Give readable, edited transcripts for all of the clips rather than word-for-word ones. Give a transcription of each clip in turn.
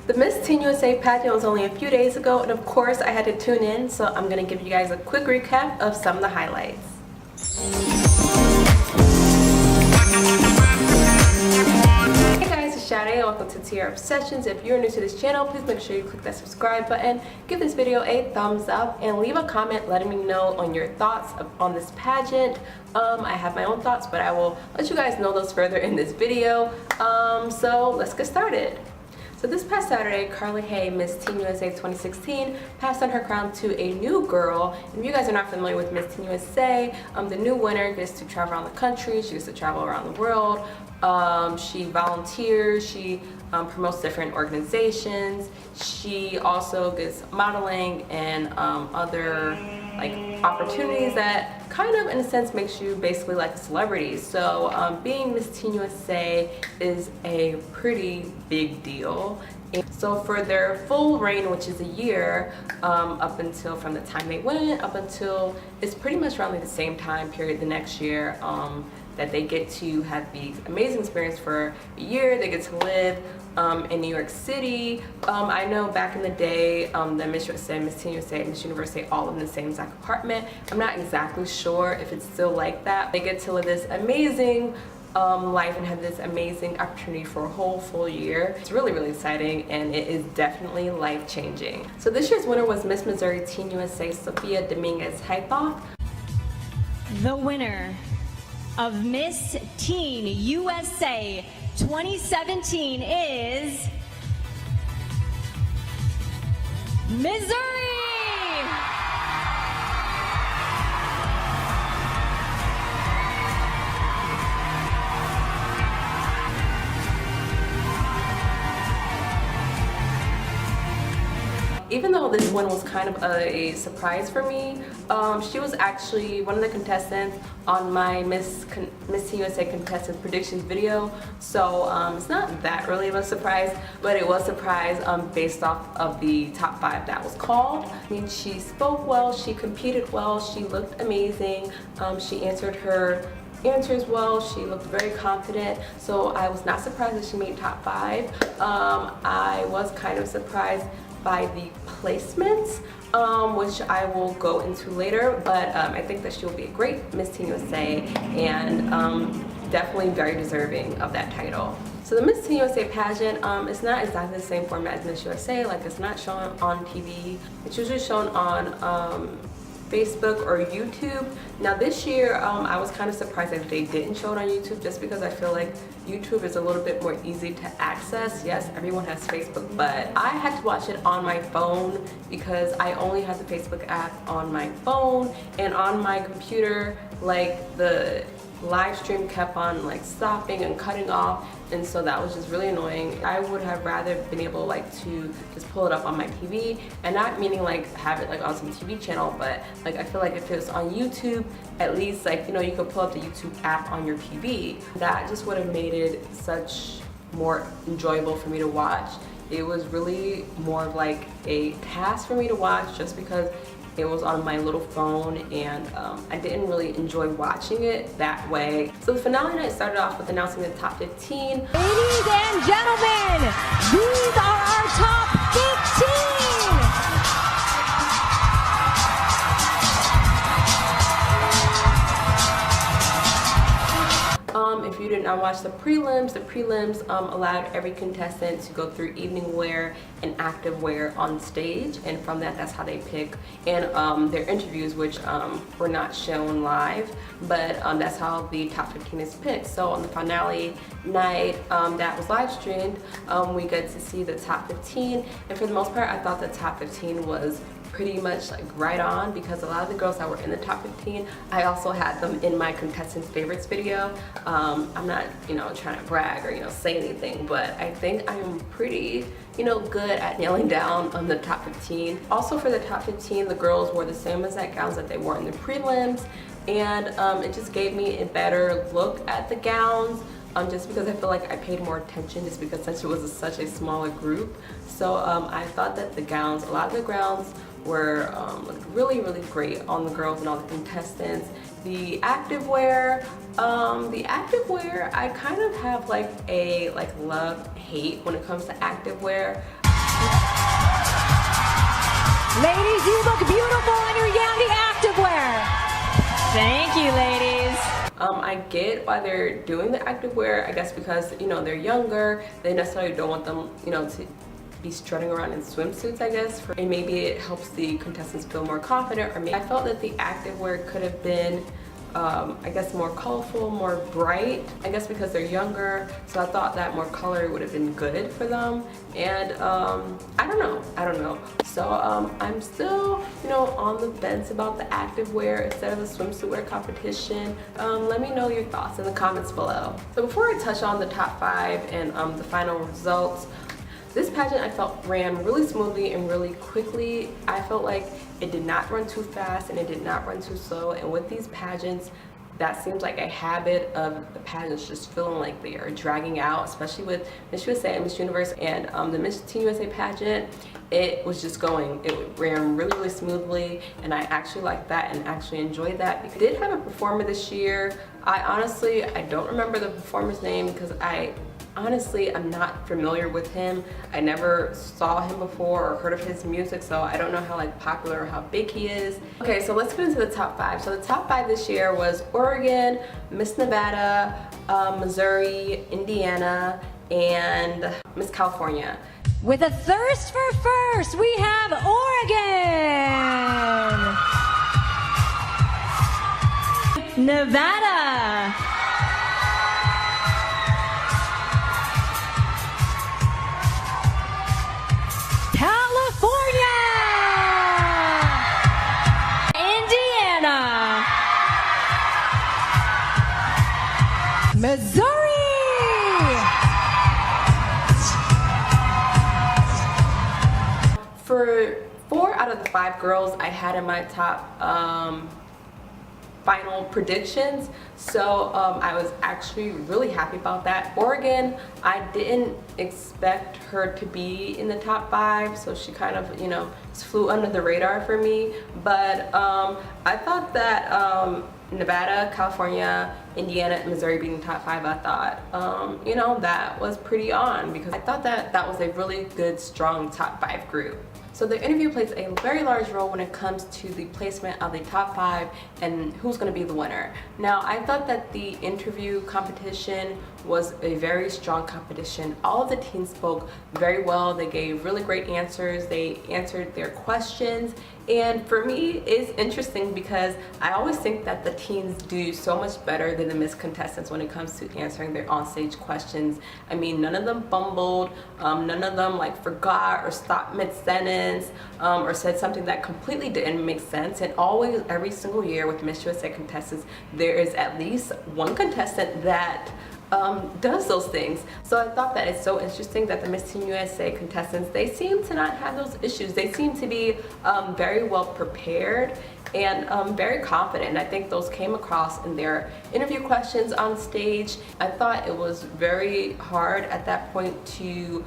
The Miss Teen USA pageant was only a few days ago, and of course I had to tune in, so I'm going to give you guys a quick recap of some of the highlights. Hey guys, it's Shadei and welcome to Tiara Obsessions. If you're new to this channel, please make sure you click that subscribe button, give this video a thumbs up, and leave a comment letting me know on your thoughts on this pageant. I have my own thoughts, but I will let you guys know those further in this video. So let's get started. So this past Saturday, Carly Hay, Miss Teen USA 2016, passed on her crown to a new girl. And if you guys are not familiar with Miss Teen USA, the new winner gets to travel around the country, she gets to travel around the world. She volunteers, she promotes different organizations. She also gets modeling and other opportunities that kind of in a sense makes you basically like a celebrity. So being Miss Teen USA is a pretty big deal. And so for their full reign, which is a year, up until from the time they win up until it's pretty much around the same time period the next year, that they get to have the amazing experience for a year. They get to live in New York City. I know back in the day, the Miss USA, Miss Teen USA, Miss University, all in the same exact apartment. I'm not exactly sure if it's still like that. They get to live this amazing life and have this amazing opportunity for a whole full year. It's really, really exciting, and it is definitely life-changing. So this year's winner was Miss Missouri Teen USA, Sophia Dominguez-Hythoff. The winner of Miss Teen USA 2017 is Missouri! Even though this one was kind of a surprise for me, she was actually one of the contestants on my Miss Teen USA contestant predictions video. So it's not that really of a surprise, but it was a surprise based off of the top 5 that was called. I mean, she spoke well, she competed well, she looked amazing, she answered her answers well, she looked very confident, so I was not surprised that she made top 5. I was kind of surprised by the placements, which I will go into later, but I think that she will be a great Miss Teen USA and definitely very deserving of that title. So the Miss Teen USA pageant is not exactly the same format as Miss USA. Like, it's not shown on TV. It's usually shown on Facebook or YouTube. Now this year, I was kind of surprised that they didn't show it on YouTube, just because I feel like YouTube is a little bit more easy to access. Yes, everyone has Facebook, but I had to watch it on my phone because I only had the Facebook app on my phone, and on my computer, like, the live stream kept on stopping and cutting off, and so that was just really annoying. I would have rather been able to just pull it up on my TV, and not meaning have it on some TV channel, but I feel like if it was on YouTube, at least you could pull up the YouTube app on your TV. That just would have made it such more enjoyable for me to watch. It was really more of a task for me to watch, just because it was on my little phone, and I didn't really enjoy watching it that way. So the finale night started off with announcing the top 15. Ladies and gentlemen, these are our top 15! If you did not watch the prelims allowed every contestant to go through evening wear and active wear on stage, and from that's how they pick, and their interviews, which were not shown live, but that's how the top 15 is picked. So on the finale night that was live streamed, we got to see the top 15, and for the most part I thought the top 15 was pretty much right on, because a lot of the girls that were in the top 15, I also had them in my contestants favorites video. I'm not trying to brag or say anything, but I think I am pretty good at nailing down on the top 15. Also for the top 15, the girls wore the same exact gowns that they wore in the prelims, and it just gave me a better look at the gowns. Just because I feel like I paid more attention, just because since it was such a smaller group. So I thought that the gowns, a lot of the gowns were really, really great on the girls and all the contestants. The activewear, I kind of have a love-hate when it comes to activewear. Ladies, you look beautiful in your Yandy activewear. Thank you, ladies. I get why they're doing the activewear, I guess because, you know, they're younger. They necessarily don't want them, you know, to be strutting around in swimsuits, I guess. And maybe it helps the contestants feel more confident. Or maybe I felt that the activewear could have been, I guess, more colorful, more bright, I guess because they're younger, so I thought that more color would have been good for them. And I don't know. So I'm still, you know, on the fence about the activewear instead of the swimsuit wear competition. Let me know your thoughts in the comments below. So before I touch on the top 5 and the final results, this pageant I felt ran really smoothly and really quickly. I felt like it did not run too fast and it did not run too slow. And with these pageants, that seems like a habit of the pageants just feeling like they are dragging out, especially with Miss USA and Miss Universe and the Miss Teen USA pageant. It was just going, it ran really, really smoothly, and I actually liked that and actually enjoyed that. We did have a performer this year. I don't remember the performer's name because honestly, I'm not familiar with him. I never saw him before or heard of his music, so I don't know how like popular or how big he is. Okay, so let's get into the top 5. So the top 5 this year was Oregon, Miss Nevada, Missouri, Indiana, and Miss California. With a thirst for first, we have Oregon, Nevada, California, Indiana, Missouri. For 4 out of the 5 girls I had in my top final predictions, so I was actually really happy about that. Oregon, I didn't expect her to be in the top 5, so she kind of, you know, just flew under the radar for me. But I thought that Nevada, California, Indiana, and Missouri being top 5, I thought, you know, that was pretty on, because I thought that that was a really good, strong top 5 group. So the interview plays a very large role when it comes to the placement of the top 5 and who's going to be the winner. Now, I thought that the interview competition was a very strong competition. All of the teens spoke very well. They gave really great answers. They answered their questions. And for me, it's interesting because I always think that the teens do so much better than the Miss contestants when it comes to answering their onstage questions. I mean, none of them bumbled, none of them like forgot or stopped mid-sentence or said something that completely didn't make sense. And always, every single year with Miss USA contestants, there is at least one contestant that does those things. So I thought that it's so interesting that the Miss Teen USA contestants, they seem to not have those issues. They seem to be very well prepared and very confident, and I think those came across in their interview questions on stage. I thought it was very hard at that point to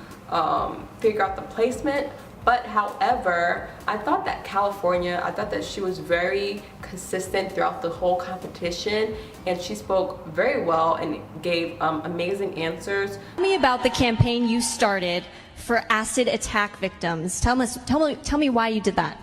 figure out the placement. But however, I thought that California, I thought that she was very consistent throughout the whole competition, and she spoke very well and gave amazing answers. Tell me about the campaign you started for acid attack victims. Tell me why you did that.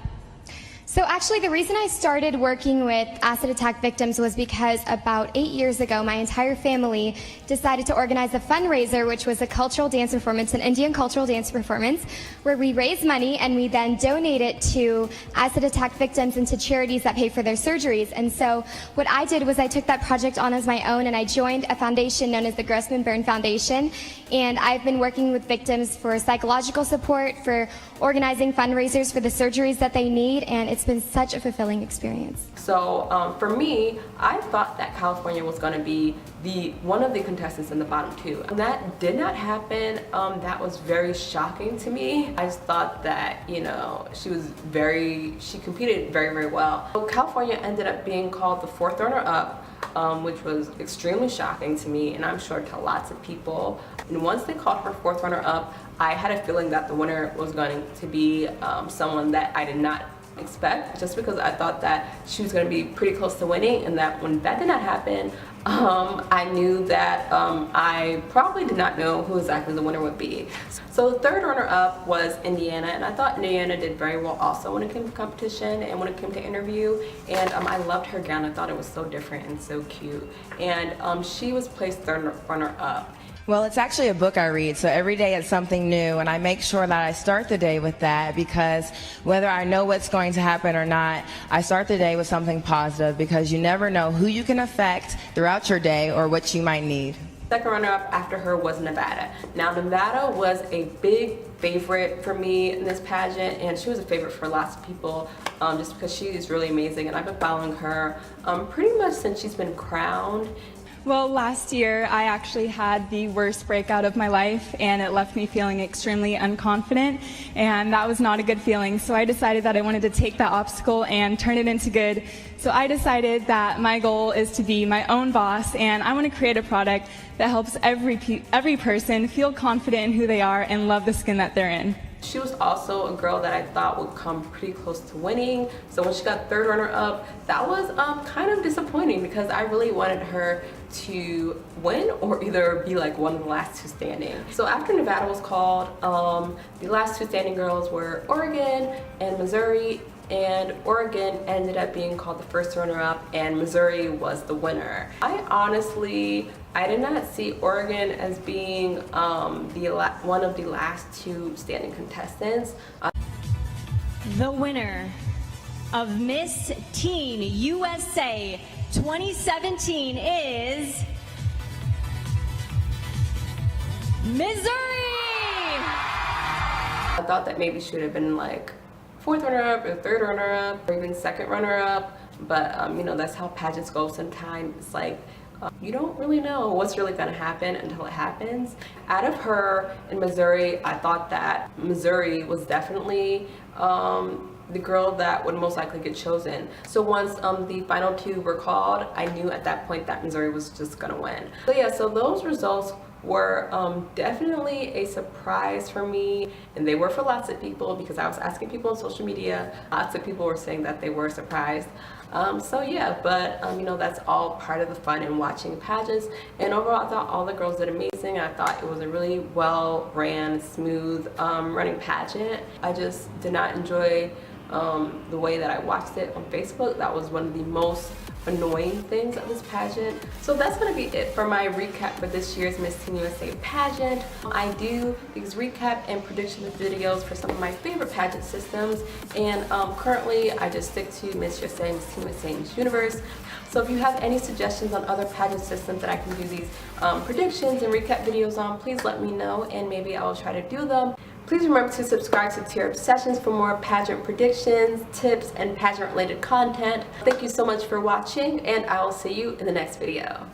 So actually, the reason I started working with acid attack victims was because about 8 years ago, my entire family decided to organize a fundraiser, which was a cultural dance performance, an Indian cultural dance performance, where we raise money and we then donate it to acid attack victims and to charities that pay for their surgeries. And so what I did was I took that project on as my own, and I joined a foundation known as the Grossman Burn Foundation. And I've been working with victims for psychological support, for organizing fundraisers for the surgeries that they need, and it's been such a fulfilling experience. So for me, I thought that California was going to be one of the contestants in the bottom 2. And that did not happen. That was very shocking to me. I just thought that, you know, she competed very, very well. So California ended up being called the 4th runner-up, which was extremely shocking to me, and I'm sure to lots of people. And once they called her 4th runner-up, I had a feeling that the winner was going to be someone that I did not expect, just because I thought that she was going to be pretty close to winning, and that when that did not happen, I knew that I probably did not know who exactly the winner would be. So the third runner-up was Indiana, and I thought Indiana did very well also when it came to competition and when it came to interview, and I loved her gown. I thought it was so different and so cute, and she was placed third runner-up. Well, it's actually a book I read, so every day it's something new, and I make sure that I start the day with that, because whether I know what's going to happen or not, I start the day with something positive, because you never know who you can affect throughout your day or what you might need. Second runner-up after her was Nevada. Now, Nevada was a big favorite for me in this pageant, and she was a favorite for lots of people, just because she is really amazing, and I've been following her pretty much since she's been crowned. Well, last year I actually had the worst breakout of my life, and it left me feeling extremely unconfident, and that was not a good feeling. So I decided that I wanted to take that obstacle and turn it into good. So I decided that my goal is to be my own boss, and I want to create a product that helps every person feel confident in who they are and love the skin that they're in. She was also a girl that I thought would come pretty close to winning. So when she got third runner-up, that was kind of disappointing, because I really wanted her to win or either be like one of the last two standing. So after Nevada was called, the last two standing girls were Oregon and Missouri, and Oregon ended up being called the first runner-up, and Missouri was the winner. I did not see Oregon as being one of the last two standing contestants. The winner of Miss Teen USA 2017 is Missouri! I thought that maybe she would have been like fourth runner-up or third runner-up or even second runner-up, but you know, that's how pageants go sometimes. It's like you don't really know what's really going to happen until it happens. Out of her in Missouri, I thought that Missouri was definitely the girl that would most likely get chosen. So once the final two were called, I knew at that point that Missouri was just gonna win. So yeah, so those results were definitely a surprise for me, and they were for lots of people, because I was asking people on social media. Lots of people were saying that they were surprised. So yeah, but you know, that's all part of the fun in watching pageants. And overall, I thought all the girls did amazing. I thought it was a really well ran, smooth running pageant. I just did not enjoy the way that I watched it on Facebook. That was one of the most annoying things of this pageant. So that's going to be it for my recap for this year's Miss Teen USA pageant. I do these recap and prediction videos for some of my favorite pageant systems, and currently I just stick to Miss USA, Miss Teen USA, Miss Universe. So if you have any suggestions on other pageant systems that I can do these predictions and recap videos on, please let me know, and maybe I will try to do them. Please remember to subscribe to Tiara Obsessions for more pageant predictions, tips, and pageant related content. Thank you so much for watching, and I will see you in the next video.